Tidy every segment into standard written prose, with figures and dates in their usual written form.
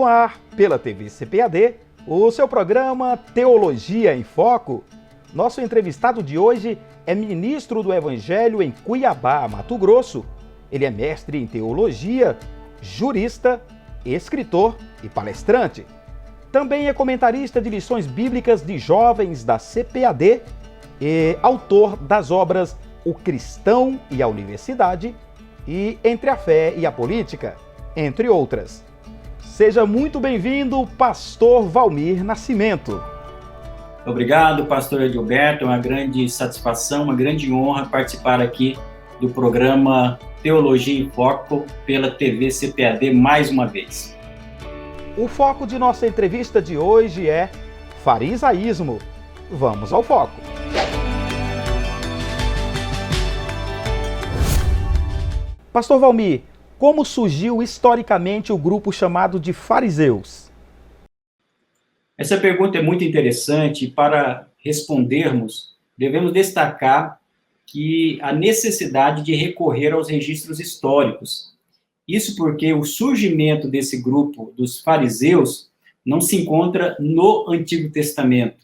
no ar, pela TV CPAD, o seu programa Teologia em Foco. Nosso entrevistado de hoje é ministro do Evangelho em Cuiabá, Mato Grosso. Ele é mestre em teologia, jurista, escritor e palestrante. Também é comentarista de lições bíblicas de jovens da CPAD e autor das obras O Cristão e a Universidade e Entre a Fé e a Política, entre outras. Seja muito bem-vindo, pastor Valmir Nascimento. Obrigado, pastor Edilberto. É uma grande satisfação, uma grande honra participar aqui do programa Teologia em Foco pela TV CPAD mais uma vez. O foco de nossa entrevista de hoje é farisaísmo. Vamos ao foco. Pastor Valmir, como surgiu historicamente o grupo chamado de fariseus? Essa pergunta é muito interessante e para respondermos, devemos destacar que a necessidade de recorrer aos registros históricos. Isso porque o surgimento desse grupo dos fariseus não se encontra no Antigo Testamento.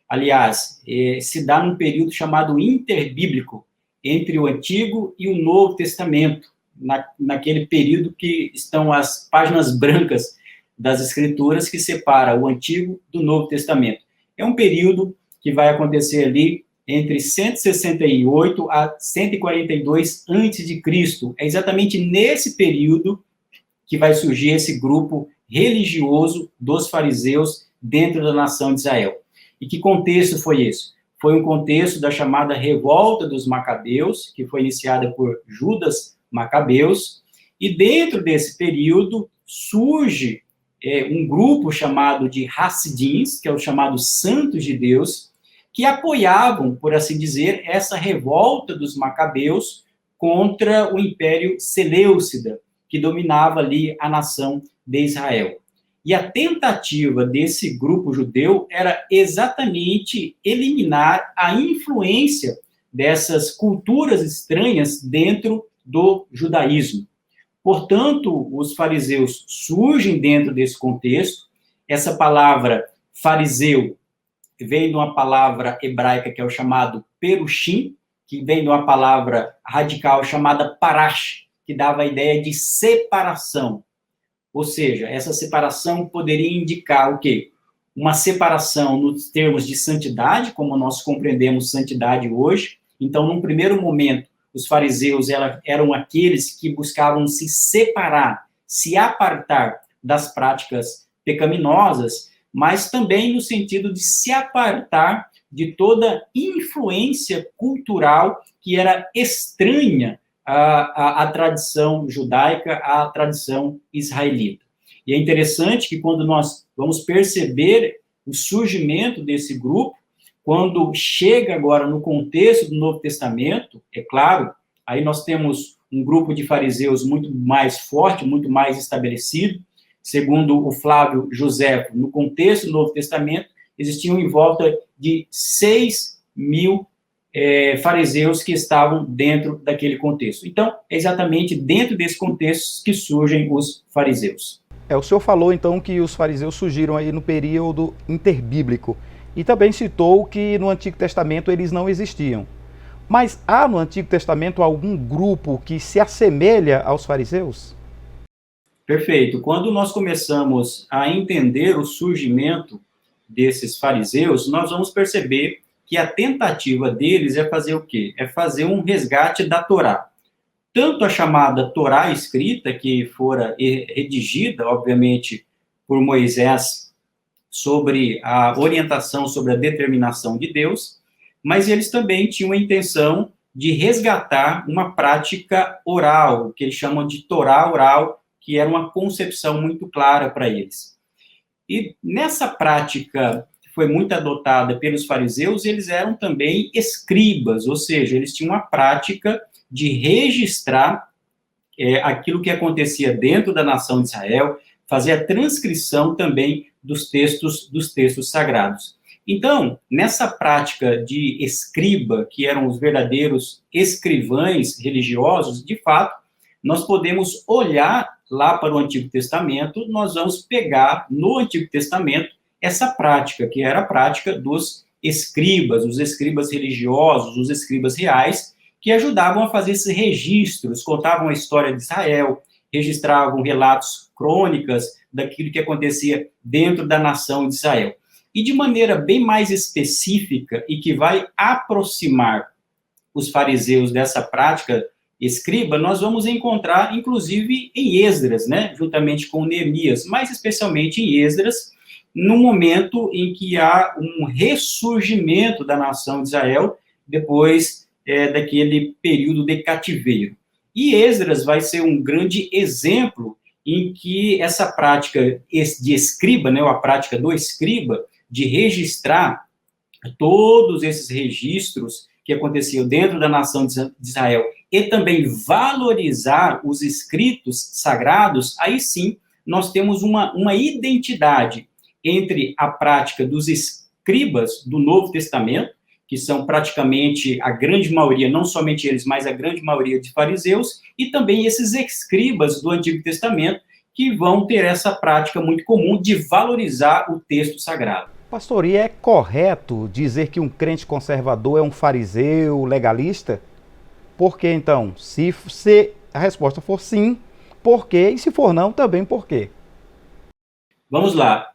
Aliás, se dá num período chamado interbíblico, entre o Antigo e o Novo Testamento, naquele período que estão as páginas brancas das Escrituras que separa o Antigo do Novo Testamento. É um período que vai acontecer ali entre 168 a 142 a.C. É exatamente nesse período que vai surgir esse grupo religioso dos fariseus dentro da nação de Israel. E que contexto foi esse? Foi um contexto da chamada Revolta dos Macabeus, que foi iniciada por Judas Macabeus, e dentro desse período surge um grupo chamado de Hassidins, que é o chamado Santos de Deus, que apoiavam, por assim dizer, essa revolta dos Macabeus contra o Império Seleucida, que dominava ali a nação de Israel. E a tentativa desse grupo judeu era exatamente eliminar a influência dessas culturas estranhas dentro do judaísmo. Portanto, os fariseus surgem dentro desse contexto. Essa palavra fariseu vem de uma palavra hebraica que é o chamado perushim, que vem de uma palavra radical chamada parash, que dava a ideia de separação. Ou seja, essa separação poderia indicar o quê? Uma separação nos termos de santidade, como nós compreendemos santidade hoje. Então, num primeiro momento, os fariseus eram aqueles que buscavam se separar, se apartar das práticas pecaminosas, mas também no sentido de se apartar de toda influência cultural que era estranha à tradição judaica, à tradição israelita. E é interessante que quando nós vamos perceber o surgimento desse grupo, quando chega agora no contexto do Novo Testamento, é claro, aí nós temos um grupo de fariseus muito mais forte, muito mais estabelecido. Segundo o Flávio Josefo, no contexto do Novo Testamento, existiam em volta de 6.000 fariseus que estavam dentro daquele contexto. Então, é exatamente dentro desse contexto que surgem os fariseus. O senhor falou, então, que os fariseus surgiram aí no período interbíblico. E também citou que no Antigo Testamento eles não existiam. Mas há no Antigo Testamento algum grupo que se assemelha aos fariseus? Perfeito. Quando nós começamos a entender o surgimento desses fariseus, nós vamos perceber que a tentativa deles é fazer o quê? É fazer um resgate da Torá. Tanto a chamada Torá escrita, que fora redigida, obviamente, por Moisés, sobre a orientação, sobre a determinação de Deus, mas eles também tinham a intenção de resgatar uma prática oral, que eles chamam de Torá oral, que era uma concepção muito clara para eles. E nessa prática que foi muito adotada pelos fariseus, eles eram também escribas, ou seja, eles tinham uma prática de registrar aquilo que acontecia dentro da nação de Israel, fazer a transcrição também dos textos sagrados. Então, nessa prática de escriba, que eram os verdadeiros escrivães religiosos, de fato, nós podemos olhar lá para o Antigo Testamento, nós vamos pegar no Antigo Testamento essa prática, que era a prática dos escribas, os escribas religiosos, os escribas reais, que ajudavam a fazer esses registros, contavam a história de Israel, registravam relatos, crônicas daquilo que acontecia dentro da nação de Israel. E de maneira bem mais específica e que vai aproximar os fariseus dessa prática escriba, nós vamos encontrar, inclusive, em Esdras, né, juntamente com Neemias, mais especialmente em Esdras, no momento em que há um ressurgimento da nação de Israel, depois daquele período de cativeiro. E Esdras vai ser um grande exemplo em que essa prática de escriba, né, ou a prática do escriba, de registrar todos esses registros que aconteciam dentro da nação de Israel e também valorizar os escritos sagrados, aí sim nós temos uma identidade entre a prática dos escribas do Novo Testamento, que são praticamente a grande maioria, não somente eles, mas a grande maioria de fariseus, e também esses escribas do Antigo Testamento, que vão ter essa prática muito comum de valorizar o texto sagrado. Pastor, e é correto dizer que um crente conservador é um fariseu legalista? Por que então? Se a resposta for sim, por quê? E se for não, também por quê? Vamos lá.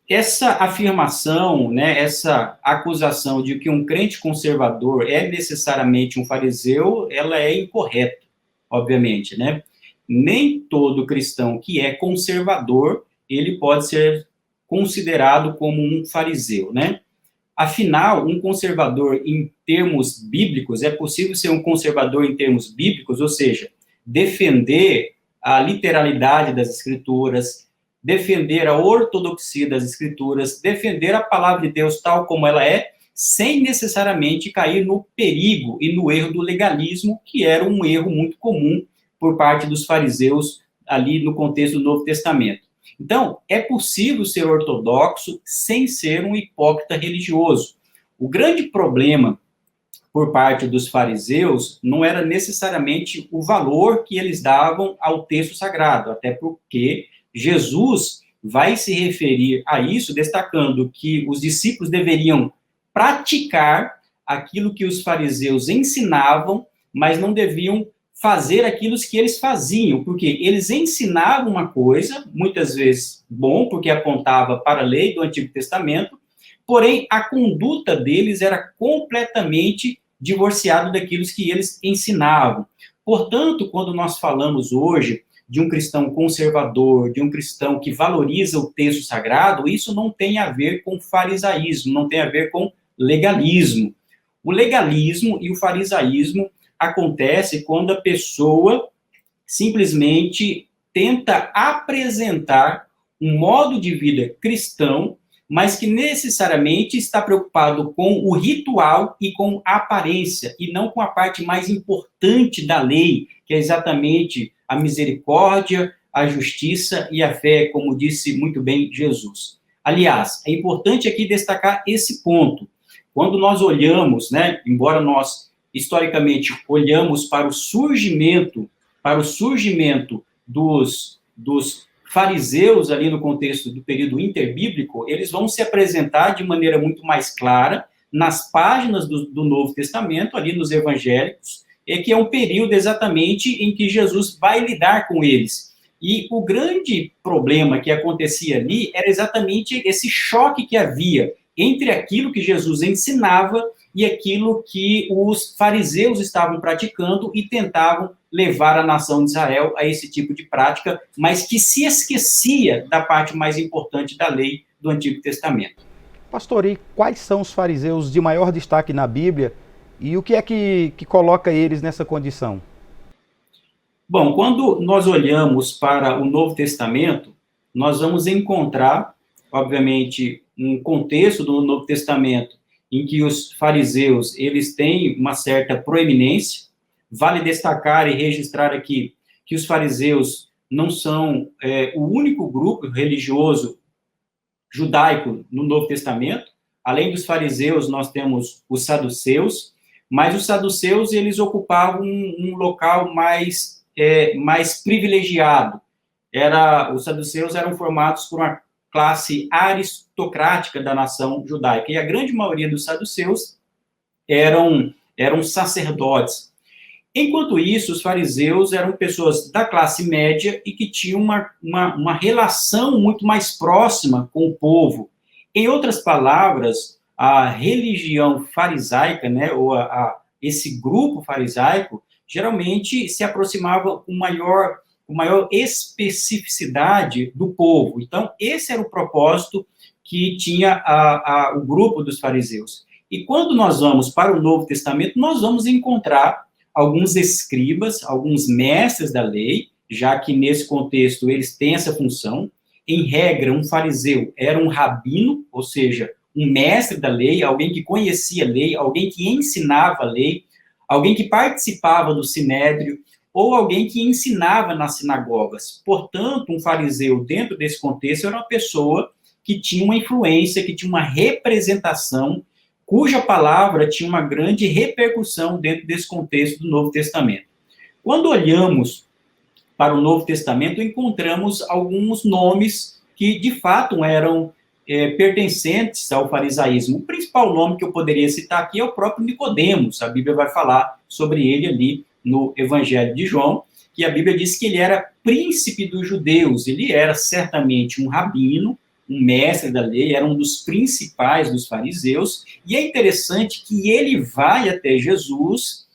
Essa afirmação, né, essa acusação de que um crente conservador é necessariamente um fariseu, ela é incorreta, obviamente, né? Nem todo cristão que é conservador, ele pode ser considerado como um fariseu, né? Afinal, um conservador em termos bíblicos, é possível ser um conservador em termos bíblicos, ou seja, defender a literalidade das escrituras, defender a ortodoxia das escrituras, defender a palavra de Deus tal como ela é, sem necessariamente cair no perigo e no erro do legalismo, que era um erro muito comum por parte dos fariseus ali no contexto do Novo Testamento. Então, é possível ser ortodoxo sem ser um hipócrita religioso. O grande problema por parte dos fariseus não era necessariamente o valor que eles davam ao texto sagrado, até porque Jesus vai se referir a isso, destacando que os discípulos deveriam praticar aquilo que os fariseus ensinavam, mas não deviam fazer aquilo que eles faziam, porque eles ensinavam uma coisa, muitas vezes bom, porque apontava para a lei do Antigo Testamento, porém a conduta deles era completamente divorciada daquilo que eles ensinavam. Portanto, quando nós falamos hoje de um cristão conservador, de um cristão que valoriza o texto sagrado, isso não tem a ver com farisaísmo, não tem a ver com legalismo. O legalismo e o farisaísmo acontece quando a pessoa simplesmente tenta apresentar um modo de vida cristão, mas que necessariamente está preocupado com o ritual e com a aparência, e não com a parte mais importante da lei, que é exatamente a misericórdia, a justiça e a fé, como disse muito bem Jesus. Aliás, é importante aqui destacar esse ponto. Quando nós olhamos, né, embora nós historicamente olhamos para o surgimento dos fariseus ali no contexto do período interbíblico, eles vão se apresentar de maneira muito mais clara nas páginas do Novo Testamento, ali nos evangélicos, que é um período exatamente em que Jesus vai lidar com eles. E o grande problema que acontecia ali era exatamente esse choque que havia entre aquilo que Jesus ensinava e aquilo que os fariseus estavam praticando e tentavam levar a nação de Israel a esse tipo de prática, mas que se esquecia da parte mais importante da lei do Antigo Testamento. Pastor, e quais são os fariseus de maior destaque na Bíblia e o que é que coloca eles nessa condição? Bom, quando nós olhamos para o Novo Testamento, nós vamos encontrar, obviamente, um contexto do Novo Testamento em que os fariseus, eles têm uma certa proeminência. Vale destacar e registrar aqui que os fariseus não são o único grupo religioso judaico no Novo Testamento. Além dos fariseus, nós temos os saduceus, mas os saduceus, eles ocupavam um local mais mais privilegiado. Os saduceus eram formados por uma classe aristocrática da nação judaica, e a grande maioria dos saduceus eram sacerdotes. Enquanto isso, os fariseus eram pessoas da classe média e que tinham uma relação muito mais próxima com o povo. Em outras palavras, a religião farisaica, né, ou esse grupo farisaico, geralmente se aproximava com maior especificidade do povo. Então, esse era o propósito que tinha o grupo dos fariseus. E quando nós vamos para o Novo Testamento, nós vamos encontrar alguns escribas, alguns mestres da lei, já que nesse contexto eles têm essa função. Em regra, um fariseu era um rabino, ou seja, um mestre da lei, alguém que conhecia a lei, alguém que ensinava a lei, alguém que participava do sinédrio, ou alguém que ensinava nas sinagogas. Portanto, um fariseu, dentro desse contexto, era uma pessoa que tinha uma influência, que tinha uma representação, cuja palavra tinha uma grande repercussão dentro desse contexto do Novo Testamento. Quando olhamos para o Novo Testamento, encontramos alguns nomes que, de fato, eram pertencentes ao farisaísmo. O principal nome que eu poderia citar aqui é o próprio Nicodemos. A Bíblia vai falar sobre ele ali no Evangelho de João, que a Bíblia diz que ele era príncipe dos judeus. Ele era certamente um rabino, um mestre da lei, era um dos principais dos fariseus, e é interessante que ele vai até Jesus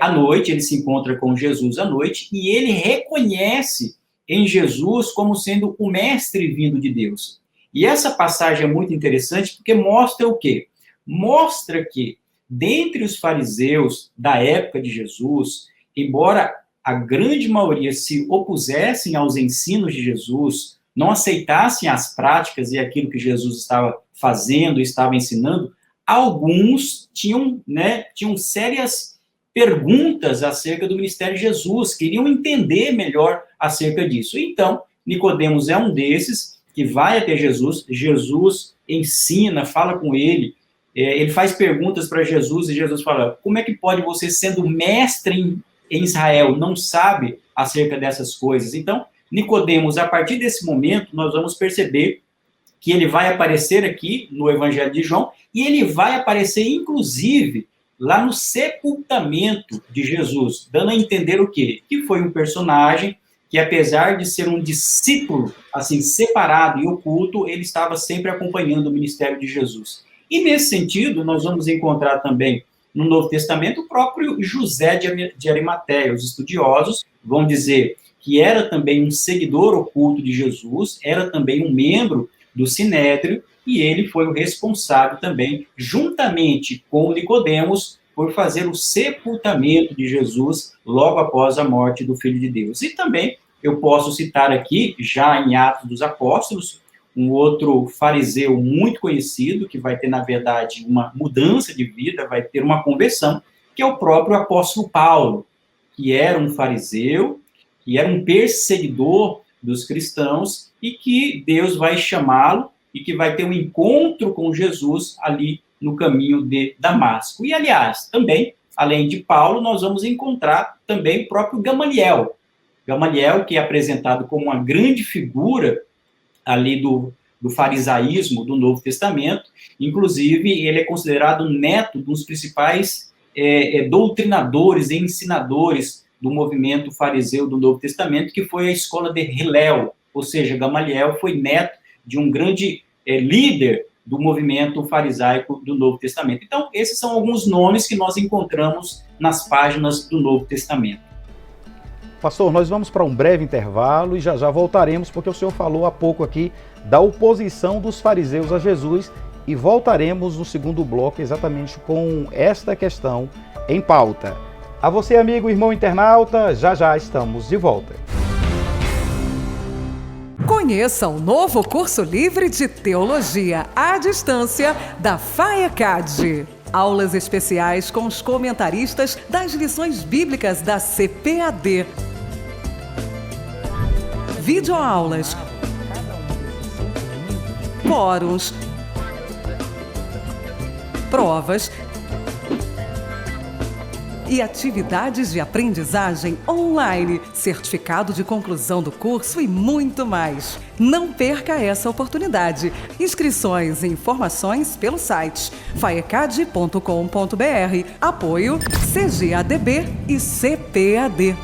à noite, ele se encontra com Jesus à noite, e ele reconhece em Jesus como sendo o mestre vindo de Deus. E essa passagem é muito interessante porque mostra o quê? Mostra que, dentre os fariseus da época de Jesus, embora a grande maioria se opusessem aos ensinos de Jesus, não aceitassem as práticas e aquilo que Jesus estava fazendo, estava ensinando, alguns tinham sérias perguntas acerca do ministério de Jesus, queriam entender melhor acerca disso. Então, Nicodemos é um desses que vai até Jesus, Jesus ensina, fala com ele faz perguntas para Jesus e Jesus fala, como é que pode você, sendo mestre em Israel, não sabe acerca dessas coisas? Então, Nicodemos, a partir desse momento, nós vamos perceber que ele vai aparecer aqui no Evangelho de João, e ele vai aparecer, inclusive, lá no sepultamento de Jesus, dando a entender o quê? Que foi um personagem que, apesar de ser um discípulo, assim, separado e oculto, ele estava sempre acompanhando o ministério de Jesus. E, nesse sentido, nós vamos encontrar também, no Novo Testamento, o próprio José de Arimateia. Os estudiosos vão dizer que era também um seguidor oculto de Jesus, era também um membro do Sinédrio, e ele foi o responsável também, juntamente com Nicodemos, por fazer o sepultamento de Jesus logo após a morte do Filho de Deus. E também eu posso citar aqui, já em Atos dos Apóstolos, um outro fariseu muito conhecido, que vai ter, na verdade, uma mudança de vida, vai ter uma conversão, que é o próprio apóstolo Paulo, que era um fariseu, que era um perseguidor dos cristãos, e que Deus vai chamá-lo, e que vai ter um encontro com Jesus ali no caminho de Damasco. E, aliás, também, além de Paulo, nós vamos encontrar também o próprio Gamaliel. Gamaliel, que é apresentado como uma grande figura ali do farisaísmo do Novo Testamento. Inclusive, ele é considerado neto dos principais doutrinadores e ensinadores do movimento fariseu do Novo Testamento, que foi a escola de Hillel, ou seja, Gamaliel foi neto de um grande líder do movimento farisaico do Novo Testamento. Então, esses são alguns nomes que nós encontramos nas páginas do Novo Testamento. Pastor, nós vamos para um breve intervalo e já já voltaremos, porque o senhor falou há pouco aqui da oposição dos fariseus a Jesus, e voltaremos no segundo bloco exatamente com esta questão em pauta. A você, amigo, irmão internauta, já já estamos de volta. Conheça o novo curso livre de Teologia à Distância da FAECAD. Aulas especiais com os comentaristas das lições bíblicas da CPAD. Videoaulas, fóruns, provas e atividades de aprendizagem online, certificado de conclusão do curso e muito mais. Não perca essa oportunidade. Inscrições e informações pelo site faecad.com.br. Apoio CGADB e CPAD.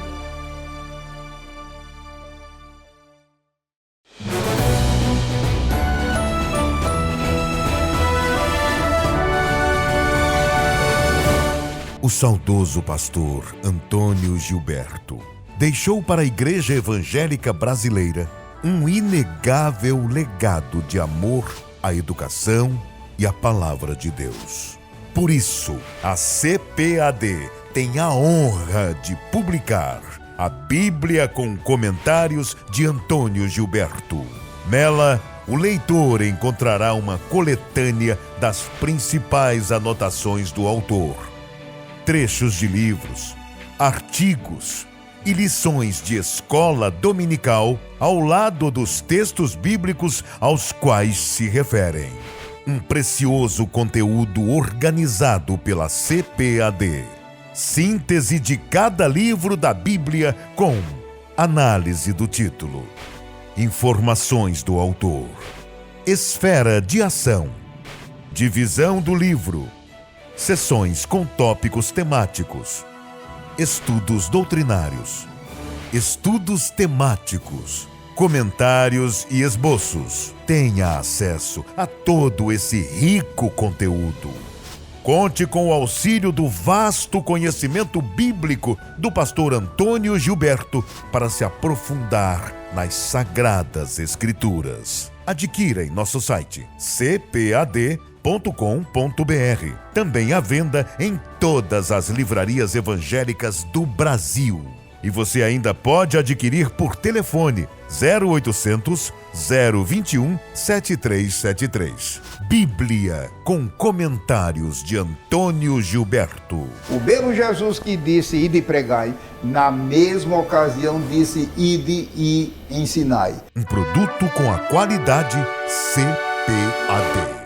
O saudoso pastor Antônio Gilberto deixou para a Igreja Evangélica Brasileira um inegável legado de amor à educação e à Palavra de Deus. Por isso, a CPAD tem a honra de publicar a Bíblia com comentários de Antônio Gilberto. Nela, o leitor encontrará uma coletânea das principais anotações do autor, trechos de livros, artigos e lições de escola dominical ao lado dos textos bíblicos aos quais se referem. Um precioso conteúdo organizado pela CPAD. Síntese de cada livro da Bíblia com análise do título, informações do autor, esfera de ação, divisão do livro, sessões com tópicos temáticos, estudos doutrinários, estudos temáticos, comentários e esboços. Tenha acesso a todo esse rico conteúdo. Conte com o auxílio do vasto conhecimento bíblico do pastor Antônio Gilberto para se aprofundar nas Sagradas Escrituras. Adquira em nosso site cpad.com.br. Também à venda em todas as livrarias evangélicas do Brasil. E você ainda pode adquirir por telefone 0800 021 7373. Bíblia com comentários de Antônio Gilberto. O mesmo Jesus que disse ide e pregai, na mesma ocasião disse ide e ensinai. Um produto com a qualidade CPAD.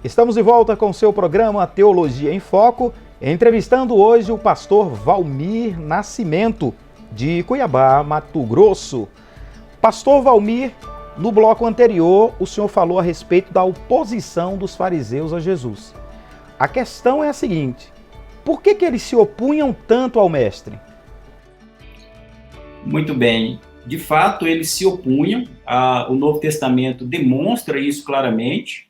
Estamos de volta com seu programa Teologia em Foco, entrevistando hoje o pastor Valmir Nascimento, de Cuiabá, Mato Grosso. Pastor Valmir, no bloco anterior, o senhor falou a respeito da oposição dos fariseus a Jesus. A questão é a seguinte: por que eles se opunham tanto ao mestre? Muito bem. De fato, eles se opunham. O Novo Testamento demonstra isso claramente.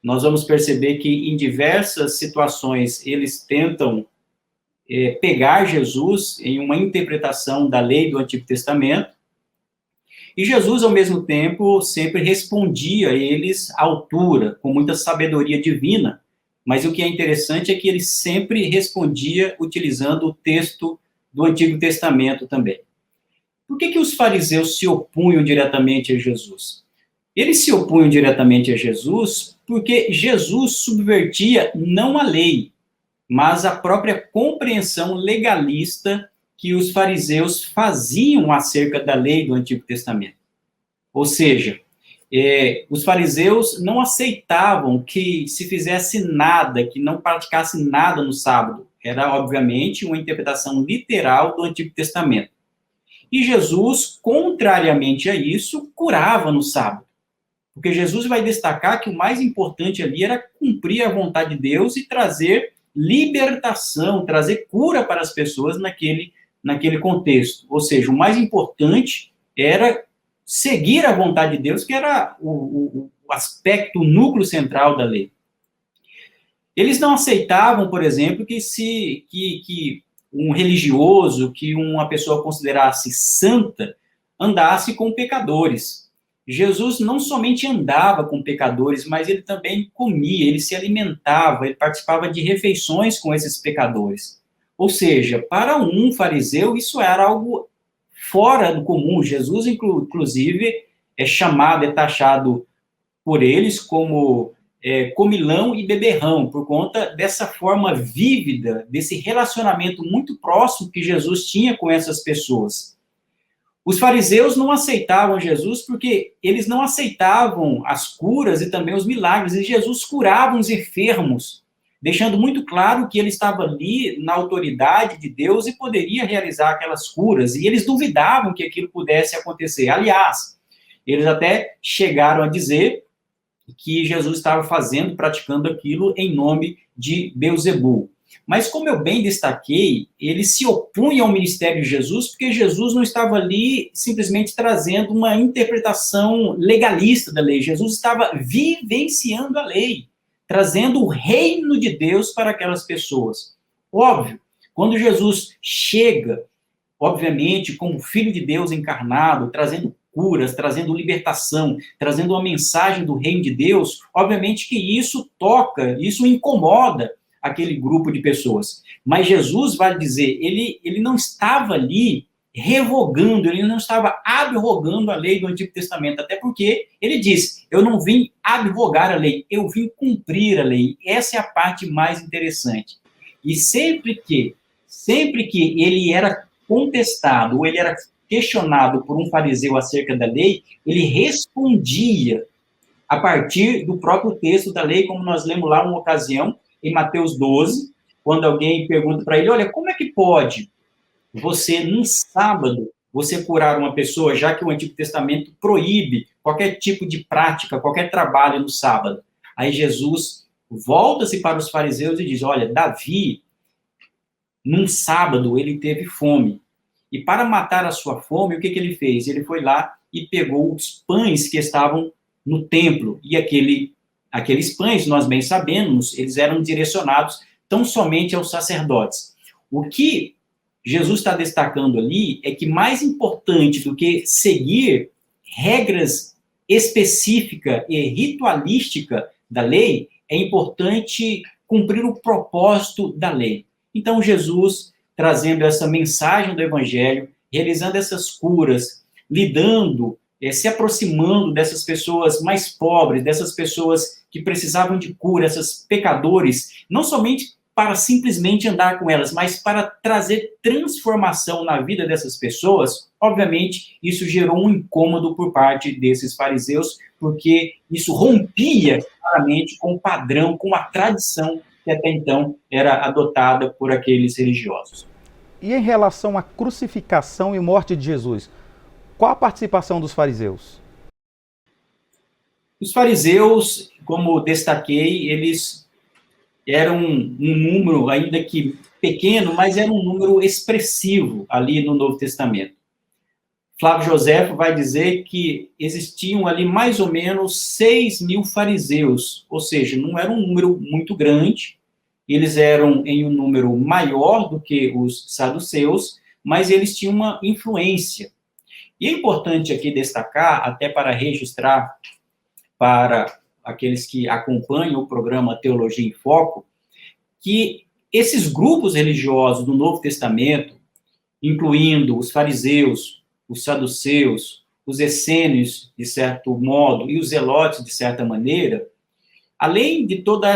Nós vamos perceber que em diversas situações eles tentam pegar Jesus em uma interpretação da lei do Antigo Testamento, e Jesus, ao mesmo tempo, sempre respondia a eles à altura, com muita sabedoria divina, mas o que é interessante é que ele sempre respondia utilizando o texto do Antigo Testamento também. Por que os fariseus se opunham diretamente a Jesus? Eles se opunham diretamente a Jesus porque Jesus subvertia não a lei, mas a própria compreensão legalista que os fariseus faziam acerca da lei do Antigo Testamento. Ou seja, os fariseus não aceitavam que se fizesse nada, que não praticasse nada no sábado. Era, obviamente, uma interpretação literal do Antigo Testamento. E Jesus, contrariamente a isso, curava no sábado. Porque Jesus vai destacar que o mais importante ali era cumprir a vontade de Deus e trazer libertação, trazer cura para as pessoas naquele contexto. Ou seja, o mais importante era seguir a vontade de Deus, que era o aspecto, o núcleo central da lei. Eles não aceitavam, por exemplo, que um religioso, que uma pessoa considerasse santa, andasse com pecadores. Jesus não somente andava com pecadores, mas ele também comia, ele se alimentava, ele participava de refeições com esses pecadores. Ou seja, para um fariseu, isso era algo fora do comum. Jesus, inclusive, é taxado por eles como comilão e beberrão, por conta dessa forma vívida, desse relacionamento muito próximo que Jesus tinha com essas pessoas. Os fariseus não aceitavam Jesus porque eles não aceitavam as curas e também os milagres, e Jesus curava os enfermos. deixando muito claro que ele estava ali na autoridade de Deus e poderia realizar aquelas curas, e eles duvidavam que aquilo pudesse acontecer. Aliás, eles até chegaram a dizer que Jesus estava praticando aquilo em nome de Beelzebul. Mas, como eu bem destaquei, ele se opunha ao ministério de Jesus, porque Jesus não estava ali simplesmente trazendo uma interpretação legalista da lei. Jesus estava vivenciando a lei, trazendo o reino de Deus para aquelas pessoas. Óbvio, quando Jesus chega, obviamente, como Filho de Deus encarnado, trazendo curas, trazendo libertação, trazendo uma mensagem do reino de Deus, obviamente que isso toca, isso incomoda aquele grupo de pessoas. Mas Jesus, vale dizer, ele não estava ali revogando, ele não estava abrogando a lei do Antigo Testamento, até porque ele diz, eu não vim abrogar a lei, eu vim cumprir a lei. Essa é a parte mais interessante. E sempre que ele era contestado, ou ele era questionado por um fariseu acerca da lei, ele respondia a partir do próprio texto da lei, como nós lemos lá uma ocasião, em Mateus 12, quando alguém pergunta para ele, olha, como é que pode você, num sábado, você curar uma pessoa, já que o Antigo Testamento proíbe qualquer tipo de prática, qualquer trabalho no sábado? Aí Jesus volta-se para os fariseus e diz, olha, Davi, num sábado, ele teve fome. E para matar a sua fome, o que ele fez? Ele foi lá e pegou os pães que estavam no templo. E aqueles pães, nós bem sabemos, eles eram direcionados tão somente aos sacerdotes. O que Jesus está destacando ali é que mais importante do que seguir regras específicas e ritualísticas da lei, é importante cumprir o propósito da lei. Então, Jesus, trazendo essa mensagem do Evangelho, realizando essas curas, lidando, se aproximando dessas pessoas mais pobres, dessas pessoas que precisavam de cura, esses pecadores, não somente para simplesmente andar com elas, mas para trazer transformação na vida dessas pessoas, obviamente, isso gerou um incômodo por parte desses fariseus, porque isso rompia claramente com o padrão, com a tradição que até então era adotada por aqueles religiosos. E em relação à crucificação e morte de Jesus, qual a participação dos fariseus? Os fariseus, como destaquei, eles eram um número, ainda que pequeno, mas era um número expressivo ali no Novo Testamento. Flávio Joséfo vai dizer que existiam ali mais ou menos 6.000 fariseus, ou seja, não era um número muito grande, eles eram em um número maior do que os saduceus, mas eles tinham uma influência. E é importante aqui destacar, até para registrar para aqueles que acompanham o programa Teologia em Foco, que esses grupos religiosos do Novo Testamento, incluindo os fariseus, os saduceus, os essênios, de certo modo, e os zelotes, de certa maneira, além de toda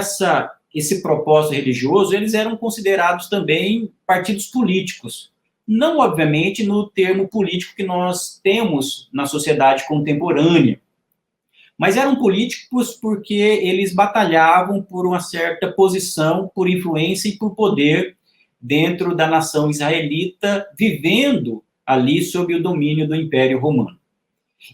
esse propósito religioso, eles eram considerados também partidos políticos. Não, obviamente, no termo político que nós temos na sociedade contemporânea, mas eram políticos porque eles batalhavam por uma certa posição, por influência e por poder dentro da nação israelita, vivendo ali sob o domínio do Império Romano.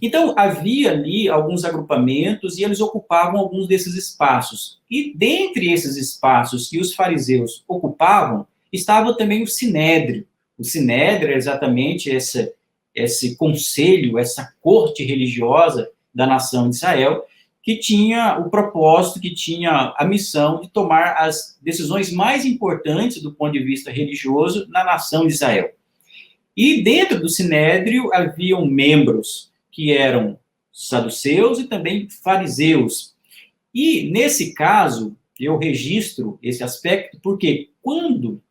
Então, havia ali alguns agrupamentos e eles ocupavam alguns desses espaços. E dentre esses espaços que os fariseus ocupavam, estava também o Sinédrio. O Sinédrio é exatamente esse conselho, essa corte religiosa da nação de Israel, que tinha o propósito, que tinha a missão de tomar as decisões mais importantes do ponto de vista religioso na nação de Israel. E dentro do Sinédrio haviam membros que eram saduceus e também fariseus. E, nesse caso, eu registro esse aspecto porque quando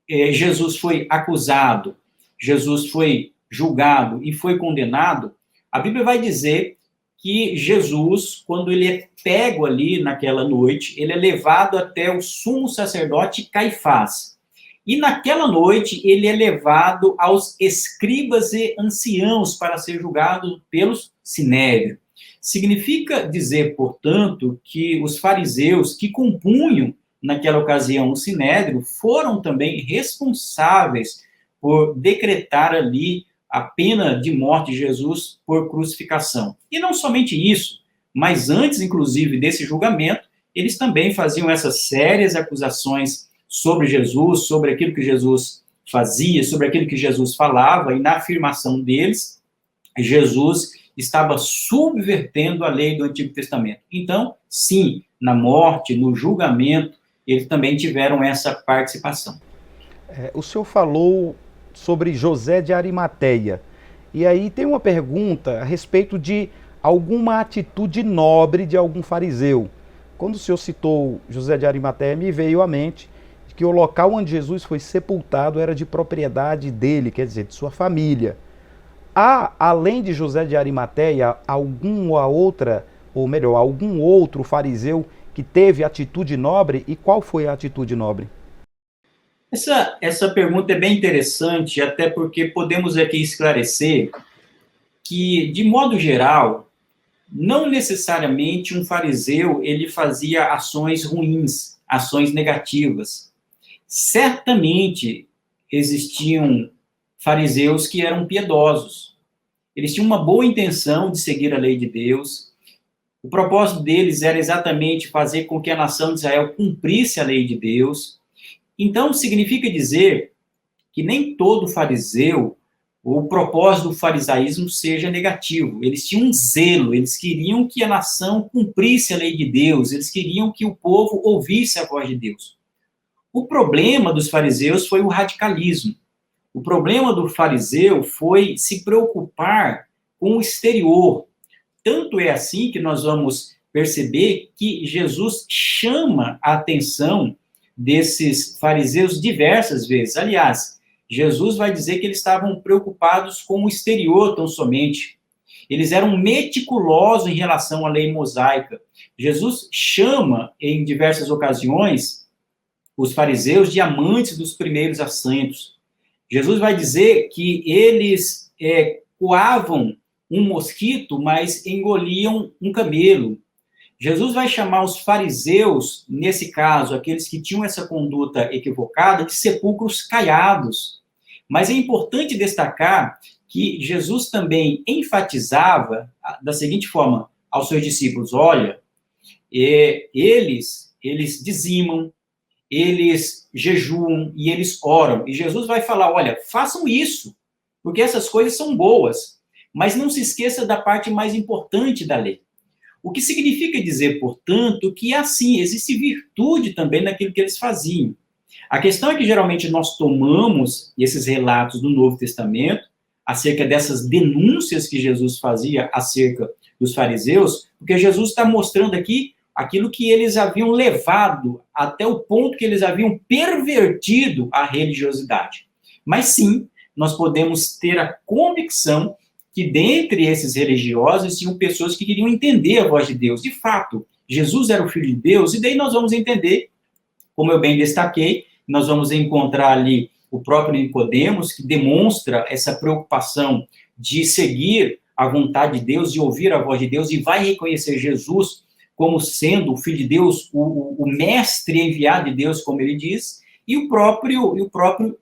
Jesus foi acusado, Jesus foi julgado e foi condenado, a Bíblia vai dizer que Jesus, quando ele é pego ali naquela noite, ele é levado até o sumo sacerdote Caifás. E naquela noite ele é levado aos escribas e anciãos para ser julgado pelos Sinédrio. Significa dizer, portanto, que os fariseus que compunham naquela ocasião, o Sinédrio, foram também responsáveis por decretar ali a pena de morte de Jesus por crucificação. E não somente isso, mas antes, inclusive, desse julgamento, eles também faziam essas sérias acusações sobre Jesus, sobre aquilo que Jesus fazia, sobre aquilo que Jesus falava, e na afirmação deles, Jesus estava subvertendo a lei do Antigo Testamento. Então, sim, na morte, no julgamento, eles também tiveram essa participação. O senhor falou sobre José de Arimateia, e aí tem uma pergunta a respeito de alguma atitude nobre de algum fariseu. Quando o senhor citou José de Arimateia, me veio à mente que o local onde Jesus foi sepultado era de propriedade dele, quer dizer, de sua família. Há, além de José de Arimateia, algum outro fariseu que teve atitude nobre? E qual foi a atitude nobre? Essa pergunta é bem interessante, até porque podemos aqui esclarecer que, de modo geral, não necessariamente um fariseu ele fazia ações ruins, ações negativas. Certamente existiam fariseus que eram piedosos. Eles tinham uma boa intenção de seguir a lei de Deus. O propósito deles era exatamente fazer com que a nação de Israel cumprisse a lei de Deus. Então, significa dizer que nem todo fariseu, o propósito do farisaísmo seja negativo. Eles tinham um zelo, eles queriam que a nação cumprisse a lei de Deus, eles queriam que o povo ouvisse a voz de Deus. O problema dos fariseus foi o radicalismo. O problema do fariseu foi se preocupar com o exterior. Tanto é assim que nós vamos perceber que Jesus chama a atenção desses fariseus diversas vezes. Aliás, Jesus vai dizer que eles estavam preocupados com o exterior tão somente. Eles eram meticulosos em relação à lei mosaica. Jesus chama, em diversas ocasiões, os fariseus de amantes dos primeiros assentos. Jesus vai dizer que eles coavam um mosquito, mas engoliam um camelo. Jesus vai chamar os fariseus, nesse caso, aqueles que tinham essa conduta equivocada, de sepulcros caiados. Mas é importante destacar que Jesus também enfatizava da seguinte forma aos seus discípulos: olha, eles dizimam, eles jejuam e eles oram. E Jesus vai falar, olha, façam isso, porque essas coisas são boas, mas não se esqueça da parte mais importante da lei. O que significa dizer, portanto, que assim, existe virtude também naquilo que eles faziam. A questão é que geralmente nós tomamos esses relatos do Novo Testamento acerca dessas denúncias que Jesus fazia acerca dos fariseus, porque Jesus está mostrando aqui aquilo que eles haviam levado até o ponto que eles haviam pervertido a religiosidade. Mas sim, nós podemos ter a convicção que dentre esses religiosos tinham pessoas que queriam entender a voz de Deus. De fato, Jesus era o Filho de Deus, e daí nós vamos entender, como eu bem destaquei, nós vamos encontrar ali o próprio Nicodemos, que demonstra essa preocupação de seguir a vontade de Deus, de ouvir a voz de Deus, e vai reconhecer Jesus como sendo o Filho de Deus, o mestre enviado de Deus, como ele diz, e o próprio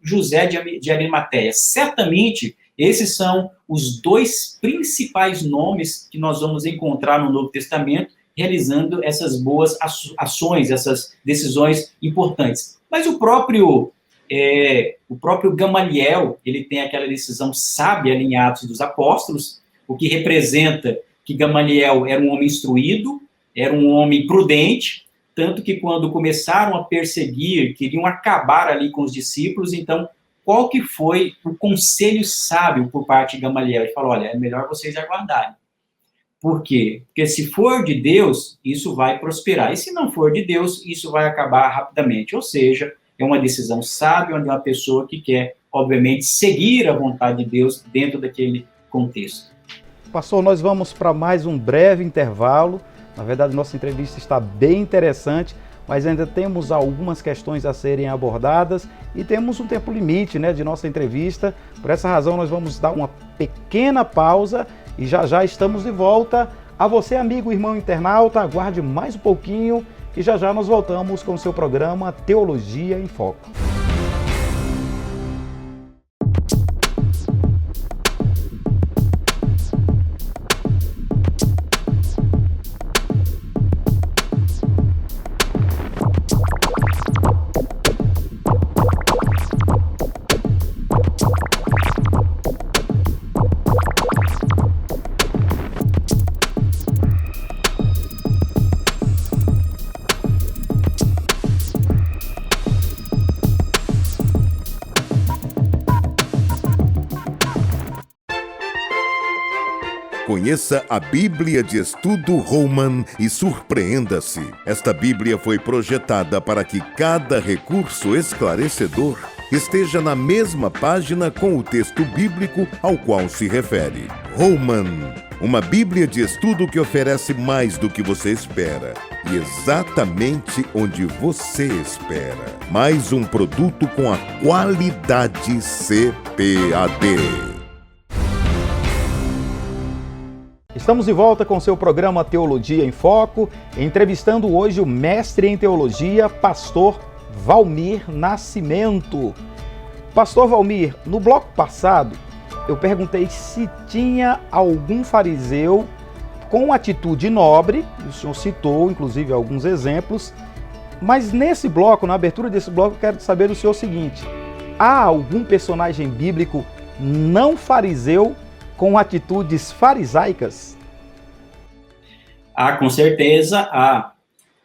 José de Arimateia. Certamente, esses são os dois principais nomes que nós vamos encontrar no Novo Testamento, realizando essas boas ações, essas decisões importantes. Mas o próprio Gamaliel, ele tem aquela decisão sábia em Atos dos Apóstolos, o que representa que Gamaliel era um homem instruído, era um homem prudente, tanto que quando começaram a perseguir, queriam acabar ali com os discípulos, então, qual que foi o conselho sábio por parte de Gamaliel? Ele falou, olha, é melhor vocês aguardarem. Por quê? Porque se for de Deus, isso vai prosperar. E se não for de Deus, isso vai acabar rapidamente. Ou seja, é uma decisão sábia, onde uma pessoa que quer, obviamente, seguir a vontade de Deus dentro daquele contexto. Pastor, nós vamos para mais um breve intervalo. Na verdade, nossa entrevista está bem interessante, mas ainda temos algumas questões a serem abordadas e temos um tempo limite, de nossa entrevista. Por essa razão, nós vamos dar uma pequena pausa e já já estamos de volta A você, amigo, irmão internauta, aguarde mais um pouquinho que já já nós voltamos com o seu programa Teologia em Foco. Conheça a Bíblia de Estudo Holman e surpreenda-se. Esta Bíblia foi projetada para que cada recurso esclarecedor esteja na mesma página com o texto bíblico ao qual se refere. Holman, uma Bíblia de estudo que oferece mais do que você espera e exatamente onde você espera. Mais um produto com a qualidade CPAD. Estamos de volta com seu programa Teologia em Foco, entrevistando hoje o mestre em teologia, pastor Valmir Nascimento. Pastor Valmir, no bloco passado eu perguntei se tinha algum fariseu com atitude nobre, o senhor citou inclusive alguns exemplos, mas nesse bloco, na abertura desse bloco, eu quero saber do senhor o seguinte: há algum personagem bíblico não fariseu com atitudes farisaicas? Com certeza há.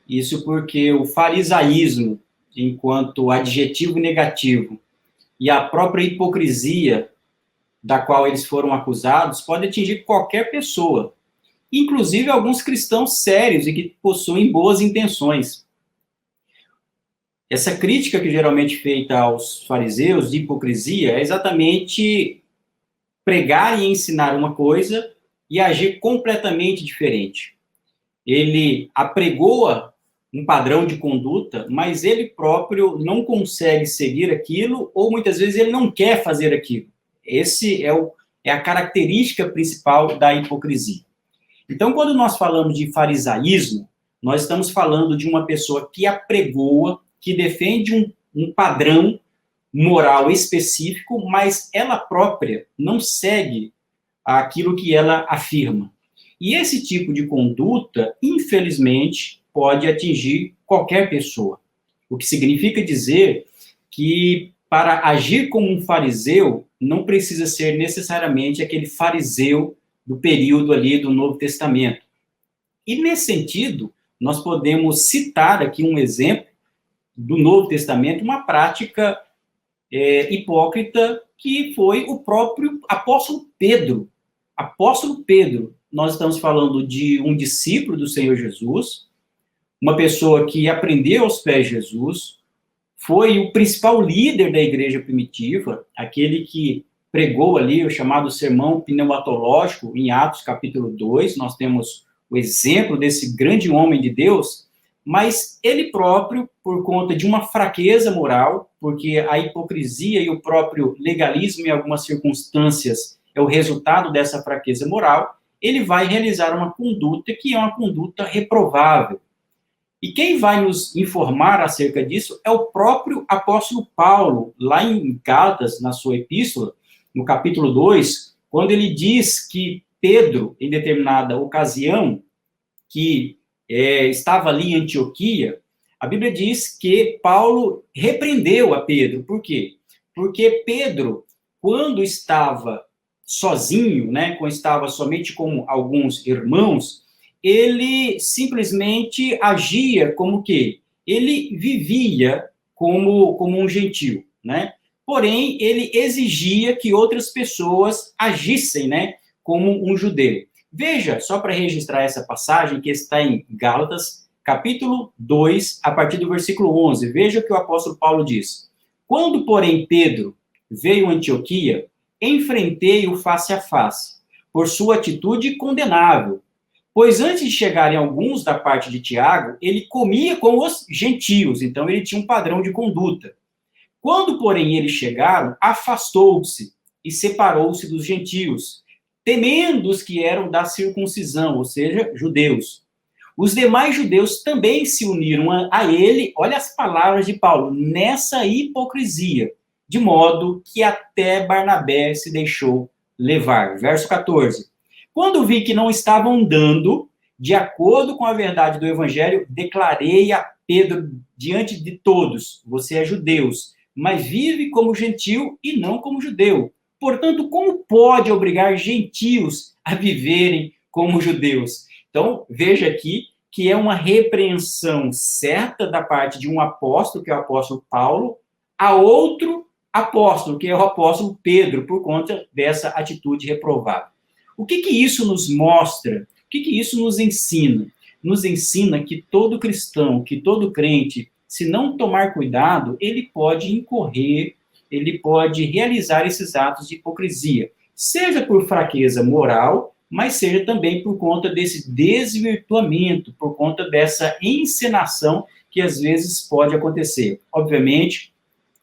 Isso porque o farisaísmo, enquanto adjetivo negativo, e a própria hipocrisia da qual eles foram acusados, pode atingir qualquer pessoa, inclusive alguns cristãos sérios e que possuem boas intenções. Essa crítica que geralmente é feita aos fariseus de hipocrisia é exatamente pregar e ensinar uma coisa e agir completamente diferente. Ele apregoa um padrão de conduta, mas ele próprio não consegue seguir aquilo, ou muitas vezes ele não quer fazer aquilo. Esse é a característica principal da hipocrisia. Então, quando nós falamos de farisaísmo, nós estamos falando de uma pessoa que apregoa, que defende um padrão moral específico, mas ela própria não segue aquilo que ela afirma. E esse tipo de conduta, infelizmente, pode atingir qualquer pessoa. O que significa dizer que, para agir como um fariseu, não precisa ser necessariamente aquele fariseu do período ali do Novo Testamento. E, nesse sentido, nós podemos citar aqui um exemplo do Novo Testamento, uma prática hipócrita, que foi o próprio apóstolo Pedro. Apóstolo Pedro, nós estamos falando de um discípulo do Senhor Jesus, uma pessoa que aprendeu aos pés de Jesus, foi o principal líder da igreja primitiva, aquele que pregou ali o chamado sermão pneumatológico em Atos capítulo 2, nós temos o exemplo desse grande homem de Deus, mas ele próprio, por conta de uma fraqueza moral, porque a hipocrisia e o próprio legalismo em algumas circunstâncias é o resultado dessa fraqueza moral, ele vai realizar uma conduta que é uma conduta reprovável. E quem vai nos informar acerca disso é o próprio apóstolo Paulo, lá em Gálatas, na sua epístola, no capítulo 2, quando ele diz que Pedro, em determinada ocasião, que estava ali em Antioquia, a Bíblia diz que Paulo repreendeu a Pedro. Por quê? Porque Pedro, quando estava sozinho, né, quando estava somente com alguns irmãos, ele simplesmente agia como que? Ele vivia como um gentio, né? Porém, ele exigia que outras pessoas agissem, né, como um judeu. Veja, só para registrar essa passagem que está em Gálatas, capítulo 2, a partir do versículo 11. Veja o que o apóstolo Paulo diz. Quando, porém, Pedro veio a Antioquia, enfrentei-o face a face, por sua atitude condenável. Pois antes de chegarem alguns da parte de Tiago, ele comia com os gentios, então ele tinha um padrão de conduta. Quando, porém, eles chegaram, afastou-se e separou-se dos gentios, temendo os que eram da circuncisão, ou seja, judeus. Os demais judeus também se uniram a ele, olha as palavras de Paulo, nessa hipocrisia, de modo que até Barnabé se deixou levar. Verso 14. Quando vi que não estavam andando de acordo com a verdade do evangelho, declarei a Pedro diante de todos: você é judeu, mas vive como gentil e não como judeu. Portanto, como pode obrigar gentios a viverem como judeus? Então, veja aqui que é uma repreensão certa da parte de um apóstolo, que é o apóstolo Paulo, a outro apóstolo, que é o apóstolo Pedro, por conta dessa atitude reprovável. O que isso nos mostra? O que isso nos ensina? Nos ensina que todo cristão, que todo crente, se não tomar cuidado, ele pode incorrer, ele pode realizar esses atos de hipocrisia, seja por fraqueza moral, mas seja também por conta desse desvirtuamento, por conta dessa encenação que às vezes pode acontecer. Obviamente,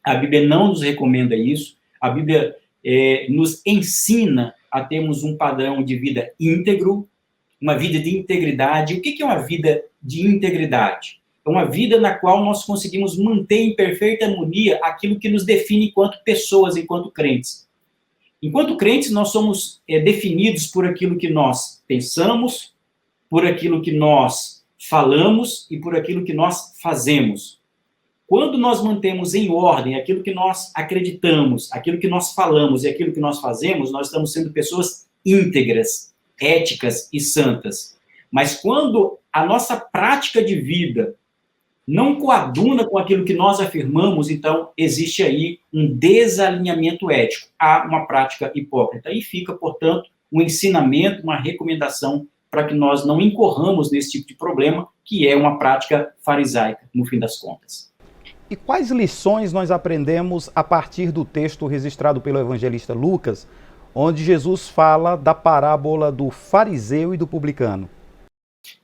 a Bíblia não nos recomenda isso, a Bíblia nos ensina a termos um padrão de vida íntegro, uma vida de integridade. O que é uma vida de integridade? É uma vida na qual nós conseguimos manter em perfeita harmonia aquilo que nos define enquanto pessoas, enquanto crentes. Enquanto crentes, nós somos definidos por aquilo que nós pensamos, por aquilo que nós falamos e por aquilo que nós fazemos. Quando nós mantemos em ordem aquilo que nós acreditamos, aquilo que nós falamos e aquilo que nós fazemos, nós estamos sendo pessoas íntegras, éticas e santas. Mas quando a nossa prática de vida não coaduna com aquilo que nós afirmamos, então existe aí um desalinhamento ético. Há uma prática hipócrita. E fica, portanto, um ensinamento, uma recomendação para que nós não incorramos nesse tipo de problema, que é uma prática farisaica, no fim das contas. E quais lições nós aprendemos a partir do texto registrado pelo evangelista Lucas, onde Jesus fala da parábola do fariseu e do publicano?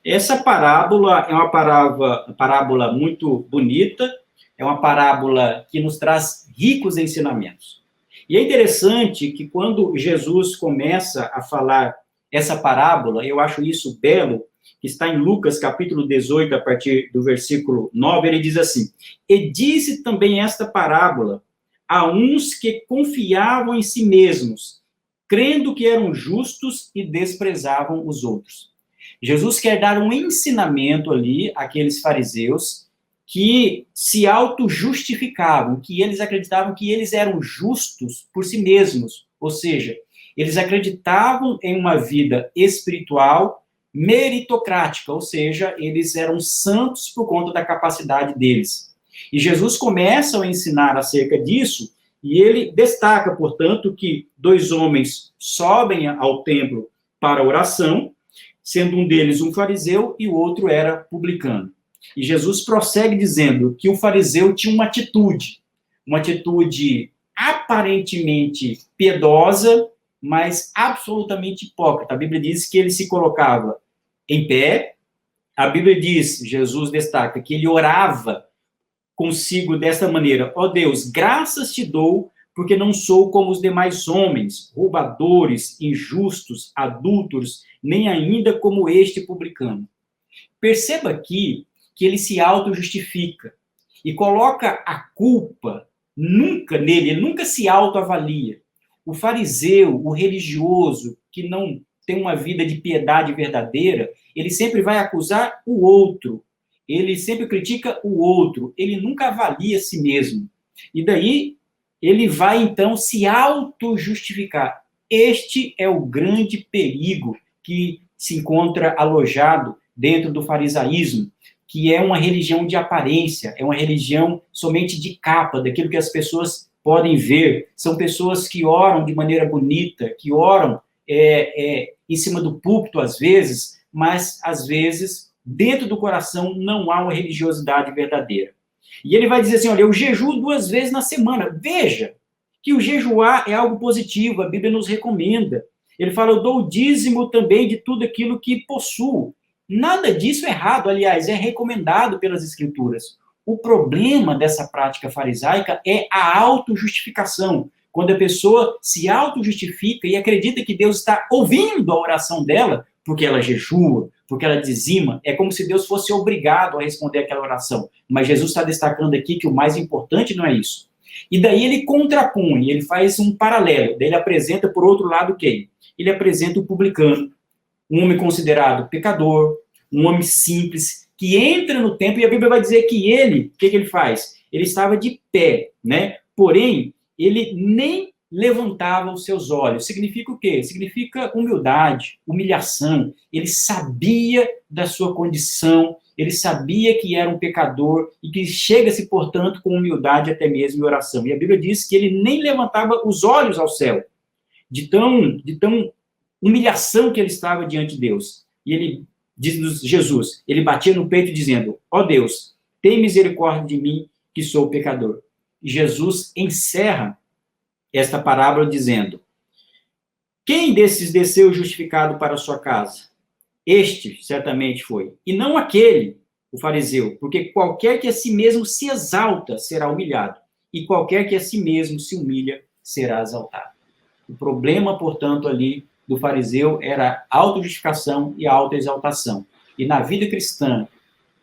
Essa parábola é uma parábola muito bonita, é uma parábola que nos traz ricos ensinamentos. E é interessante que quando Jesus começa a falar essa parábola, eu acho isso belo, que está em Lucas, capítulo 18, a partir do versículo 9, ele diz assim: e disse também esta parábola a uns que confiavam em si mesmos, crendo que eram justos e desprezavam os outros. Jesus quer dar um ensinamento ali àqueles fariseus que se auto-justificavam, que eles acreditavam que eles eram justos por si mesmos, ou seja, eles acreditavam em uma vida espiritual meritocrática, ou seja, eles eram santos por conta da capacidade deles. E Jesus começa a ensinar acerca disso, e ele destaca, portanto, que 2 homens sobem ao templo para a oração, sendo um deles um fariseu e o outro era publicano. E Jesus prossegue dizendo que o fariseu tinha uma atitude aparentemente piedosa, mas absolutamente hipócrita. A Bíblia diz que ele se colocava em pé, a Bíblia diz, Jesus destaca, que ele orava consigo desta maneira: ó Deus, graças te dou, porque não sou como os demais homens, roubadores, injustos, adúlteros, nem ainda como este publicano. Perceba aqui que ele se auto-justifica e coloca a culpa nunca nele, ele nunca se autoavalia. O fariseu, o religioso, que não tem uma vida de piedade verdadeira, ele sempre vai acusar o outro, ele sempre critica o outro, ele nunca avalia a si mesmo. E daí ele vai, então, se auto-justificar. Este é o grande perigo que se encontra alojado dentro do farisaísmo, que é uma religião de aparência, é uma religião somente de capa, daquilo que as pessoas podem ver. São pessoas que oram de maneira bonita, que oram em cima do púlpito, às vezes, mas, às vezes, dentro do coração não há uma religiosidade verdadeira. E ele vai dizer assim, olha, eu jejuo 2 vezes na semana. Veja que o jejuar é algo positivo, a Bíblia nos recomenda. Ele fala, eu dou o dízimo também de tudo aquilo que possuo. Nada disso é errado, aliás, é recomendado pelas Escrituras. O problema dessa prática farisaica é a autojustificação. quando a pessoa se auto-justifica e acredita que Deus está ouvindo a oração dela, porque ela jejua, porque ela dizima, é como se Deus fosse obrigado a responder aquela oração. Mas Jesus está destacando aqui que o mais importante não é isso. E daí ele contrapõe, ele faz um paralelo, daí ele apresenta por outro lado quem? Ele apresenta o publicano, um homem considerado pecador, um homem simples, que entra no templo, e a Bíblia vai dizer que ele, o que ele faz? Ele estava de pé, né? Porém, ele nem levantava os seus olhos. Significa o quê? Significa humildade, humilhação. Ele sabia da sua condição, ele sabia que era um pecador e que chega-se, portanto, com humildade até mesmo em oração. E a Bíblia diz que ele nem levantava os olhos ao céu, de tão humilhação que ele estava diante de Deus. E ele diz Jesus, ele batia no peito dizendo, ó Deus, tem misericórdia de mim, que sou pecador. E Jesus encerra esta parábola dizendo, quem desses desceu justificado para a sua casa? Este certamente foi, e não aquele, o fariseu, porque qualquer que a si mesmo se exalta será humilhado, e qualquer que a si mesmo se humilha será exaltado. O problema, portanto, ali do fariseu era a autojustificação e a autoexaltação. E na vida cristã,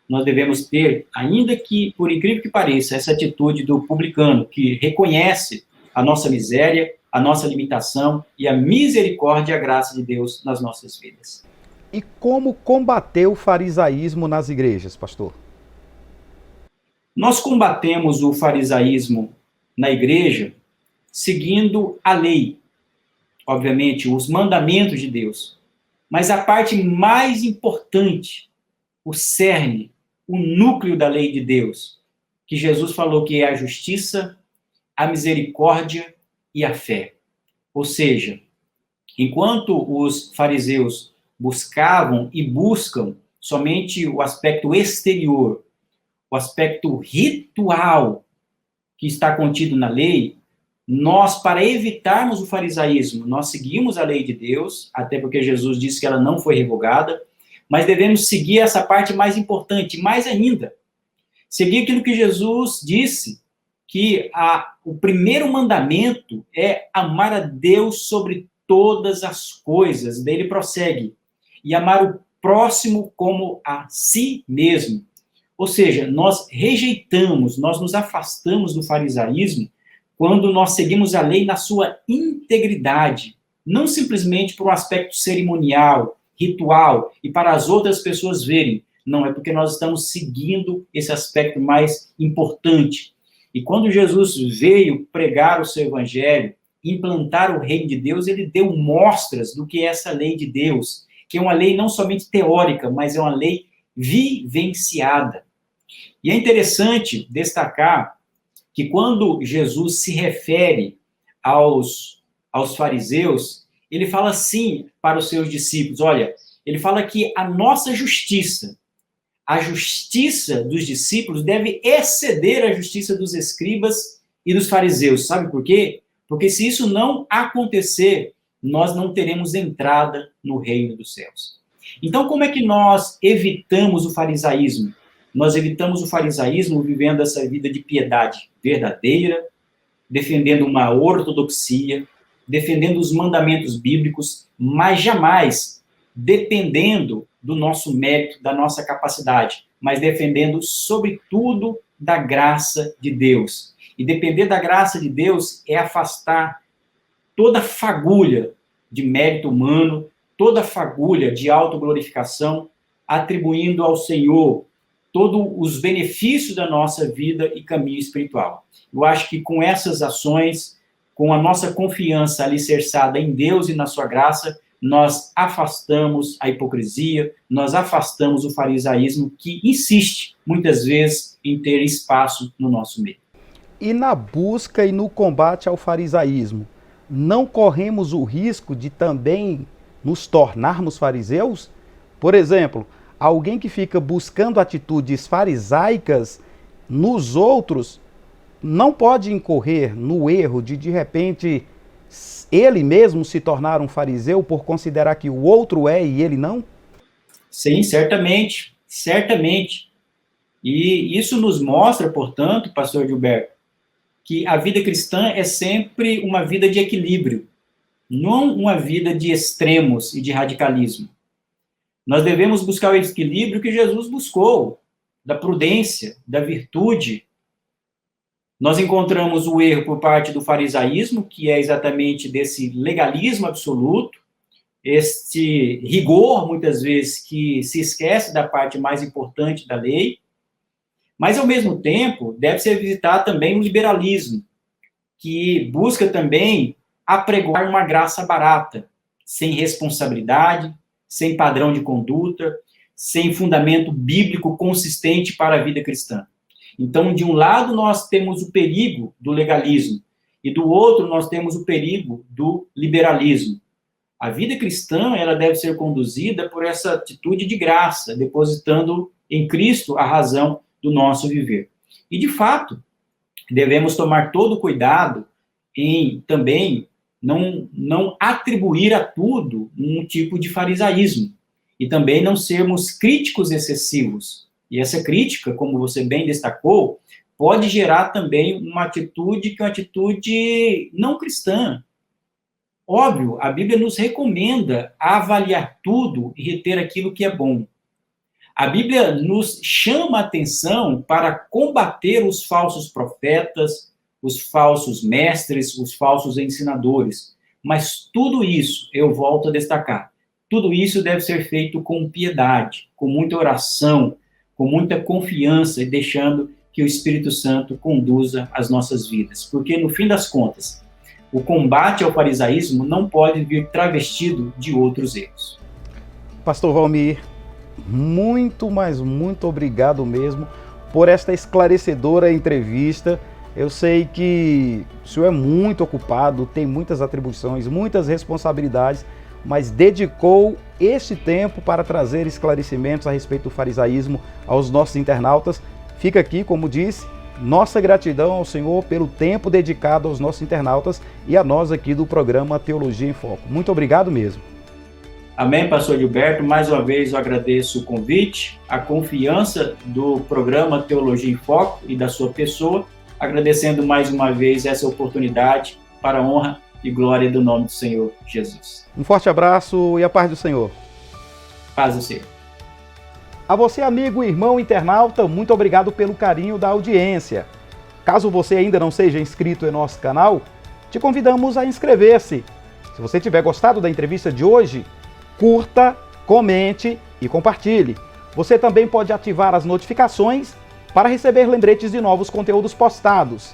nós devemos ter, ainda que, por incrível que pareça, essa atitude do publicano, que reconhece a nossa miséria, a nossa limitação e a misericórdia e a graça de Deus nas nossas vidas. E como combater o farisaísmo nas igrejas, pastor? Nós combatemos o farisaísmo na igreja seguindo a lei, obviamente, os mandamentos de Deus. Mas a parte mais importante, o cerne, o núcleo da lei de Deus, que Jesus falou que é a justiça, a misericórdia e a fé. Ou seja, enquanto os fariseus buscavam e buscam somente o aspecto exterior, o aspecto ritual que está contido na lei, nós, para evitarmos o farisaísmo, nós seguimos a lei de Deus, até porque Jesus disse que ela não foi revogada, mas devemos seguir essa parte mais importante, mais ainda, seguir aquilo que Jesus disse, que o primeiro mandamento é amar a Deus sobre todas as coisas. Daí ele prossegue, e amar o próximo como a si mesmo. Ou seja, nós rejeitamos, nós nos afastamos do farisaísmo quando nós seguimos a lei na sua integridade, não simplesmente por um aspecto cerimonial, ritual, e para as outras pessoas verem. Não, é porque nós estamos seguindo esse aspecto mais importante. E quando Jesus veio pregar o seu evangelho, implantar o reino de Deus, ele deu mostras do que é essa lei de Deus, que é uma lei não somente teórica, mas é uma lei vivenciada. E é interessante destacar que quando Jesus se refere aos fariseus, ele fala assim para os seus discípulos, olha, ele fala que a nossa justiça, a justiça dos discípulos deve exceder a justiça dos escribas e dos fariseus. Sabe por quê? Porque se isso não acontecer, nós não teremos entrada no reino dos céus. Então, como é que nós evitamos o farisaísmo? Nós evitamos o farisaísmo vivendo essa vida de piedade verdadeira, defendendo uma ortodoxia, defendendo os mandamentos bíblicos, mas jamais dependendo do nosso mérito, da nossa capacidade, mas defendendo, sobretudo, da graça de Deus. E depender da graça de Deus é afastar toda fagulha de mérito humano, toda fagulha de autoglorificação, atribuindo ao Senhor todos os benefícios da nossa vida e caminho espiritual. Eu acho que com essas ações, com a nossa confiança alicerçada em Deus e na sua graça, nós afastamos a hipocrisia, nós afastamos o farisaísmo que insiste, muitas vezes, em ter espaço no nosso meio. E na busca e no combate ao farisaísmo, não corremos o risco de também nos tornarmos fariseus? Por exemplo, alguém que fica buscando atitudes farisaicas nos outros não pode incorrer no erro de repente, ele mesmo se tornar um fariseu por considerar que o outro é e ele não? Sim, certamente, certamente. E isso nos mostra, portanto, pastor Gilberto, que a vida cristã é sempre uma vida de equilíbrio, não uma vida de extremos e de radicalismo. Nós devemos buscar o equilíbrio que Jesus buscou, da prudência, da virtude. Nós encontramos o erro por parte do farisaísmo, que é exatamente desse legalismo absoluto, este rigor, muitas vezes, que se esquece da parte mais importante da lei, mas, ao mesmo tempo, deve-se evitar também o liberalismo, que busca também apregoar uma graça barata, sem responsabilidade, sem padrão de conduta, sem fundamento bíblico consistente para a vida cristã. Então, de um lado, nós temos o perigo do legalismo, e do outro, nós temos o perigo do liberalismo. A vida cristã, ela deve ser conduzida por essa atitude de graça, depositando em Cristo a razão do nosso viver. E, de fato, devemos tomar todo cuidado em também não atribuir a tudo um tipo de farisaísmo, e também não sermos críticos excessivos. E essa crítica, como você bem destacou, pode gerar também uma atitude que é uma atitude não cristã. Óbvio, a Bíblia nos recomenda avaliar tudo e reter aquilo que é bom. A Bíblia nos chama a atenção para combater os falsos profetas, os falsos mestres, os falsos ensinadores. Mas tudo isso, eu volto a destacar, tudo isso deve ser feito com piedade, com muita oração, com muita confiança e deixando que o Espírito Santo conduza as nossas vidas. Porque, no fim das contas, o combate ao farisaísmo não pode vir travestido de outros erros. Pastor Valmir, muito, mas muito obrigado mesmo por esta esclarecedora entrevista. Eu sei que o senhor é muito ocupado, tem muitas atribuições, muitas responsabilidades, mas dedicou este tempo para trazer esclarecimentos a respeito do farisaísmo aos nossos internautas. Fica aqui, como disse, nossa gratidão ao Senhor pelo tempo dedicado aos nossos internautas e a nós aqui do programa Teologia em Foco. Muito obrigado mesmo. Amém, pastor Gilberto. Mais uma vez eu agradeço o convite, a confiança do programa Teologia em Foco e da sua pessoa, agradecendo mais uma vez essa oportunidade para a honra e glória do nome do Senhor Jesus. Um forte abraço e a paz do Senhor. Paz do Senhor. A você, amigo e irmão internauta, muito obrigado pelo carinho da audiência. Caso você ainda não seja inscrito em nosso canal, te convidamos a inscrever-se. Se você tiver gostado da entrevista de hoje, curta, comente e compartilhe. Você também pode ativar as notificações para receber lembretes de novos conteúdos postados.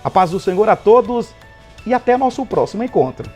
A paz do Senhor a todos e até nosso próximo encontro.